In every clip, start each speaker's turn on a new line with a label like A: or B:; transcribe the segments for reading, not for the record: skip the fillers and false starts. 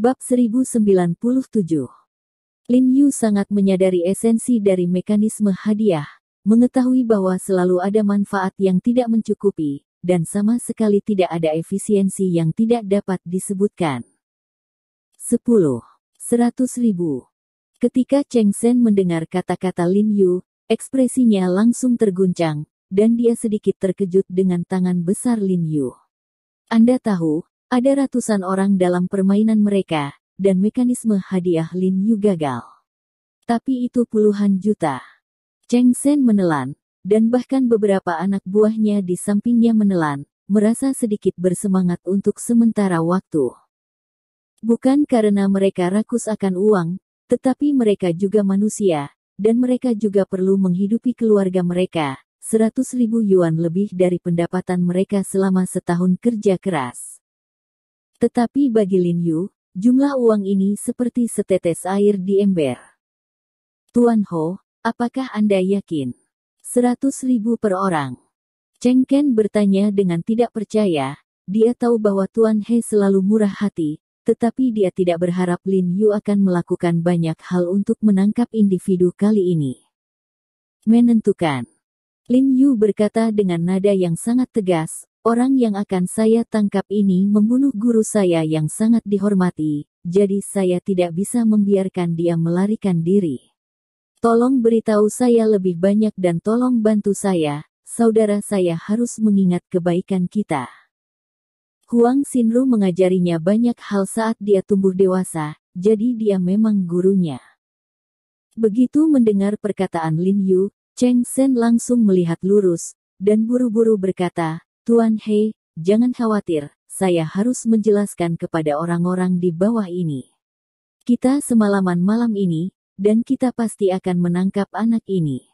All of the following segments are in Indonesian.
A: Bab 1097. Lin Yu sangat menyadari esensi dari mekanisme hadiah, mengetahui bahwa selalu ada manfaat yang tidak mencukupi, dan sama sekali tidak ada efisiensi yang tidak dapat disebutkan. 10. 100.000. Ketika Cheng Sen mendengar kata-kata Lin Yu, ekspresinya langsung terguncang, dan dia sedikit terkejut dengan tangan besar Lin Yu. Anda tahu, ada ratusan orang dalam permainan mereka, dan mekanisme hadiah Lin Yu gagal. Tapi itu puluhan juta. Cheng Sen menelan, dan bahkan beberapa anak buahnya di sampingnya menelan, merasa sedikit bersemangat untuk sementara waktu. Bukan karena mereka rakus akan uang, tetapi mereka juga manusia, dan mereka juga perlu menghidupi keluarga mereka. 100.000 yuan lebih dari pendapatan mereka selama setahun kerja keras. Tetapi bagi Lin Yu, jumlah uang ini seperti setetes air di ember. Tuan Ho, apakah Anda yakin? 100.000 per orang. Cheng Ken bertanya dengan tidak percaya. Dia tahu bahwa Tuan He selalu murah hati, tetapi dia tidak berharap Lin Yu akan melakukan banyak hal untuk menangkap individu kali ini. Menentukan. Lin Yu berkata dengan nada yang sangat tegas, orang yang akan saya tangkap ini membunuh guru saya yang sangat dihormati, jadi saya tidak bisa membiarkan dia melarikan diri. Tolong beritahu saya lebih banyak dan tolong bantu saya, saudara saya harus mengingat kebaikan kita. Huang Xinru mengajarinya banyak hal saat dia tumbuh dewasa, jadi dia memang gurunya. Begitu mendengar perkataan Lin Yu, Cheng Sen langsung melihat lurus, dan buru-buru berkata, Tuan He, jangan khawatir, saya harus menjelaskan kepada orang-orang di bawah ini. Kita semalaman malam ini, dan kita pasti akan menangkap anak ini.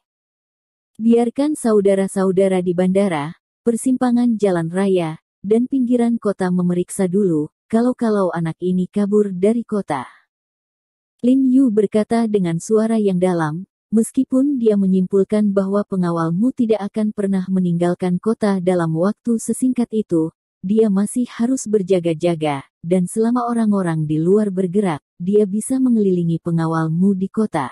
A: Biarkan saudara-saudara di bandara, persimpangan jalan raya, dan pinggiran kota memeriksa dulu, kalau anak ini kabur dari kota. Lin Yu berkata dengan suara yang dalam, meskipun dia menyimpulkan bahwa pengawalmu tidak akan pernah meninggalkan kota dalam waktu sesingkat itu, dia masih harus berjaga-jaga, dan selama orang-orang di luar bergerak, dia bisa mengelilingi pengawalmu di kota.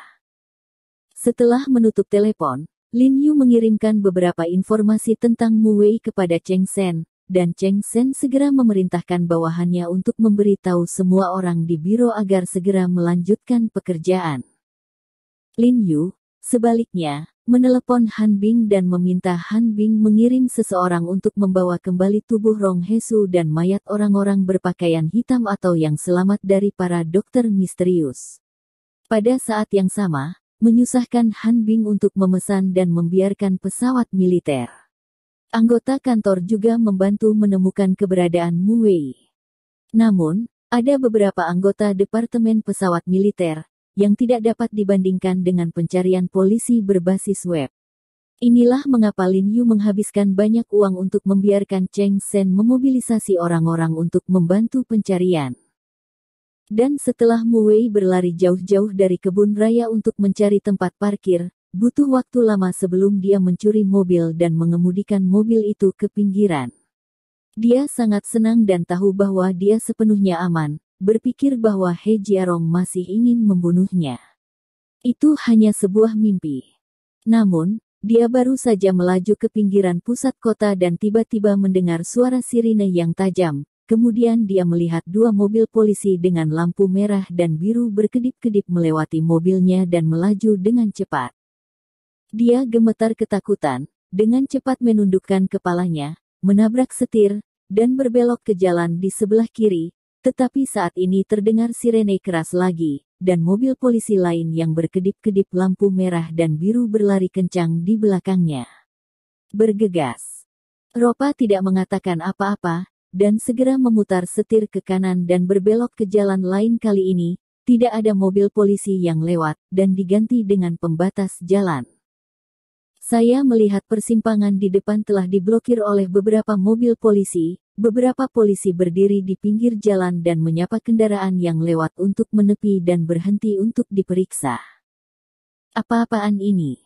A: Setelah menutup telepon, Lin Yu mengirimkan beberapa informasi tentang Mu Wei kepada Cheng Sen, dan Cheng Sen segera memerintahkan bawahannya untuk memberitahu semua orang di biro agar segera melanjutkan pekerjaan. Lin Yu, sebaliknya, menelepon Han Bing dan meminta Han Bing mengirim seseorang untuk membawa kembali tubuh Rong Hesu dan mayat orang-orang berpakaian hitam atau yang selamat dari para dokter misterius. Pada saat yang sama, menyusahkan Han Bing untuk memesan dan membiarkan pesawat militer. Anggota kantor juga membantu menemukan keberadaan Mu Wei. Namun, ada beberapa anggota Departemen Pesawat Militer yang tidak dapat dibandingkan dengan pencarian polisi berbasis web. Inilah mengapa Lin Yu menghabiskan banyak uang untuk membiarkan Cheng Sen memobilisasi orang-orang untuk membantu pencarian. Dan setelah Mu Wei berlari jauh-jauh dari kebun raya untuk mencari tempat parkir, butuh waktu lama sebelum dia mencuri mobil dan mengemudikan mobil itu ke pinggiran. Dia sangat senang dan tahu bahwa dia sepenuhnya aman, berpikir bahwa He Jiarong masih ingin membunuhnya. Itu hanya sebuah mimpi. Namun, dia baru saja melaju ke pinggiran pusat kota dan tiba-tiba mendengar suara sirine yang tajam. Kemudian dia melihat dua mobil polisi dengan lampu merah dan biru berkedip-kedip melewati mobilnya dan melaju dengan cepat. Dia gemetar ketakutan, dengan cepat menundukkan kepalanya, menabrak setir, dan berbelok ke jalan di sebelah kiri. Tetapi saat ini terdengar sirene keras lagi, dan mobil polisi lain yang berkedip-kedip lampu merah dan biru berlari kencang di belakangnya. Bergegas. Ropa tidak mengatakan apa-apa, dan segera memutar setir ke kanan dan berbelok ke jalan lain. Kali ini, tidak ada mobil polisi yang lewat, dan diganti dengan pembatas jalan. Saya melihat persimpangan di depan telah diblokir oleh beberapa mobil polisi. Beberapa polisi berdiri di pinggir jalan dan menyapa kendaraan yang lewat untuk menepi dan berhenti untuk diperiksa. Apa-apaan ini?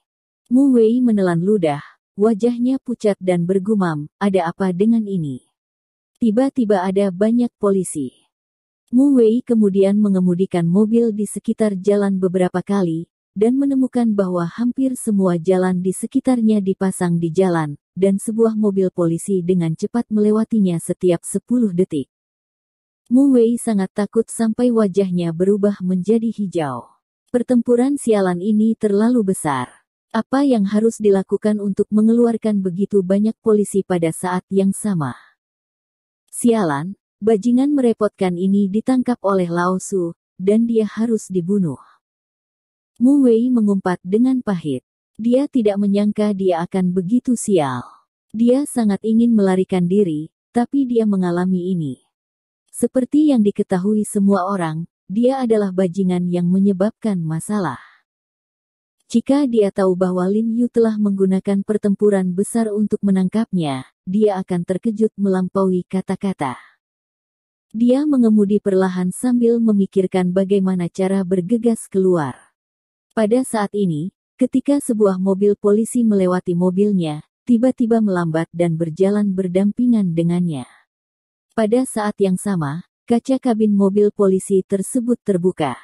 A: Mu Wei menelan ludah, wajahnya pucat dan bergumam, ada apa dengan ini? Tiba-tiba ada banyak polisi. Mu Wei kemudian mengemudikan mobil di sekitar jalan beberapa kali, dan menemukan bahwa hampir semua jalan di sekitarnya dipasang di jalan, dan sebuah mobil polisi dengan cepat melewatinya setiap 10 detik. Mu Wei sangat takut sampai wajahnya berubah menjadi hijau. Pertempuran sialan ini terlalu besar. Apa yang harus dilakukan untuk mengeluarkan begitu banyak polisi pada saat yang sama? Sialan, bajingan merepotkan ini ditangkap oleh Lao Su, dan dia harus dibunuh. Mu Wei mengumpat dengan pahit. Dia tidak menyangka dia akan begitu sial. Dia sangat ingin melarikan diri, tapi dia mengalami ini. Seperti yang diketahui semua orang, dia adalah bajingan yang menyebabkan masalah. Jika dia tahu bahwa Lin Yu telah menggunakan pertempuran besar untuk menangkapnya, dia akan terkejut melampaui kata-kata. Dia mengemudi perlahan sambil memikirkan bagaimana cara bergegas keluar. Pada saat ini, ketika sebuah mobil polisi melewati mobilnya, tiba-tiba melambat dan berjalan berdampingan dengannya. Pada saat yang sama, kaca kabin mobil polisi tersebut terbuka.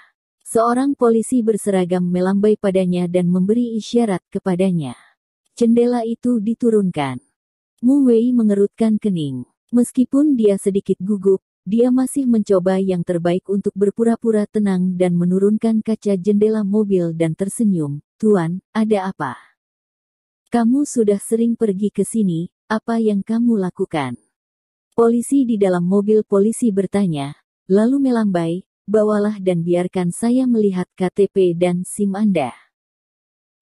A: Seorang polisi berseragam melambai padanya dan memberi isyarat kepadanya. Jendela itu diturunkan. Mu Wei mengerutkan kening. Meskipun dia sedikit gugup, dia masih mencoba yang terbaik untuk berpura-pura tenang dan menurunkan kaca jendela mobil dan tersenyum. "Tuan, ada apa? Kamu sudah sering pergi ke sini, apa yang kamu lakukan?" Polisi di dalam mobil polisi bertanya, lalu melambai, "Bawalah dan biarkan saya melihat KTP dan SIM Anda."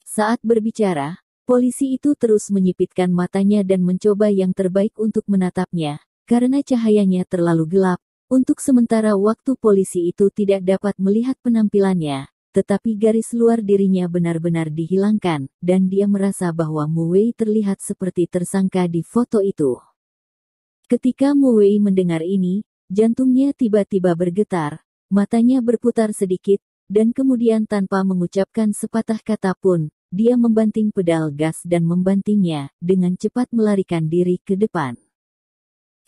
A: Saat berbicara, polisi itu terus menyipitkan matanya dan mencoba yang terbaik untuk menatapnya, karena cahayanya terlalu gelap. Untuk sementara waktu polisi itu tidak dapat melihat penampilannya, tetapi garis luar dirinya benar-benar dihilangkan, dan dia merasa bahwa Mu Wei terlihat seperti tersangka di foto itu. Ketika Mu Wei mendengar ini, jantungnya tiba-tiba bergetar. Matanya berputar sedikit, dan kemudian tanpa mengucapkan sepatah kata pun, dia membanting pedal gas dan membantingnya, dengan cepat melarikan diri ke depan.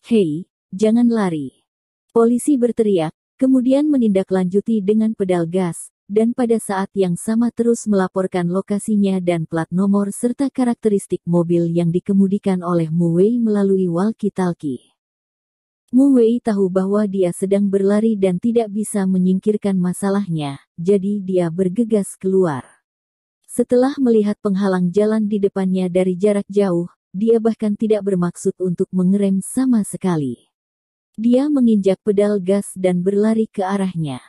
A: "Hei, jangan lari!" Polisi berteriak, kemudian menindaklanjuti dengan pedal gas, dan pada saat yang sama terus melaporkan lokasinya dan plat nomor serta karakteristik mobil yang dikemudikan oleh Mu Wei melalui walkie-talkie. Mu Wei tahu bahwa dia sedang berlari dan tidak bisa menyingkirkan masalahnya, jadi dia bergegas keluar. Setelah melihat penghalang jalan di depannya dari jarak jauh, dia bahkan tidak bermaksud untuk mengerem sama sekali. Dia menginjak pedal gas dan berlari ke arahnya.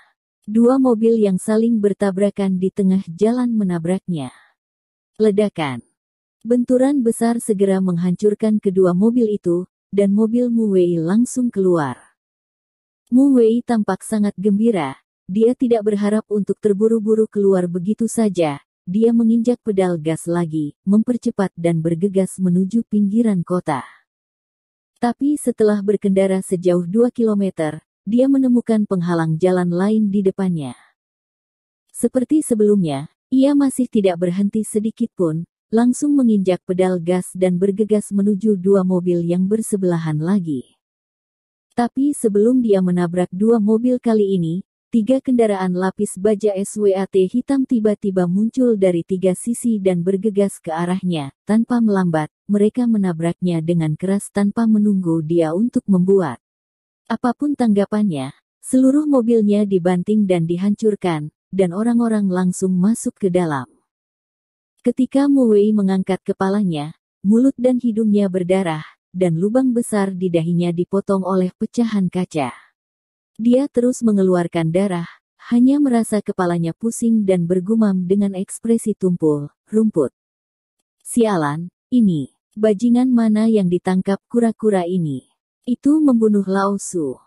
A: Dua mobil yang saling bertabrakan di tengah jalan menabraknya. Ledakan. Benturan besar segera menghancurkan kedua mobil itu, dan mobil Mu Wei langsung keluar. Mu Wei tampak sangat gembira. Dia tidak berharap untuk terburu-buru keluar begitu saja. Dia menginjak pedal gas lagi, mempercepat dan bergegas menuju pinggiran kota. Tapi setelah berkendara sejauh 2 kilometer, dia menemukan penghalang jalan lain di depannya. Seperti sebelumnya, ia masih tidak berhenti sedikit pun, langsung menginjak pedal gas dan bergegas menuju dua mobil yang bersebelahan lagi. Tapi sebelum dia menabrak dua mobil kali ini, 3 kendaraan lapis baja SWAT hitam tiba-tiba muncul dari 3 sisi dan bergegas ke arahnya. Tanpa melambat, mereka menabraknya dengan keras tanpa menunggu dia untuk membuat apapun tanggapannya. Seluruh mobilnya dibanting dan dihancurkan, dan orang-orang langsung masuk ke dalam. Ketika Mu Wei mengangkat kepalanya, mulut dan hidungnya berdarah, dan lubang besar di dahinya dipotong oleh pecahan kaca. Dia terus mengeluarkan darah, hanya merasa kepalanya pusing dan bergumam dengan ekspresi tumpul, "Rumput. Sialan, ini, bajingan mana yang ditangkap kura-kura ini? Itu membunuh Lao Su."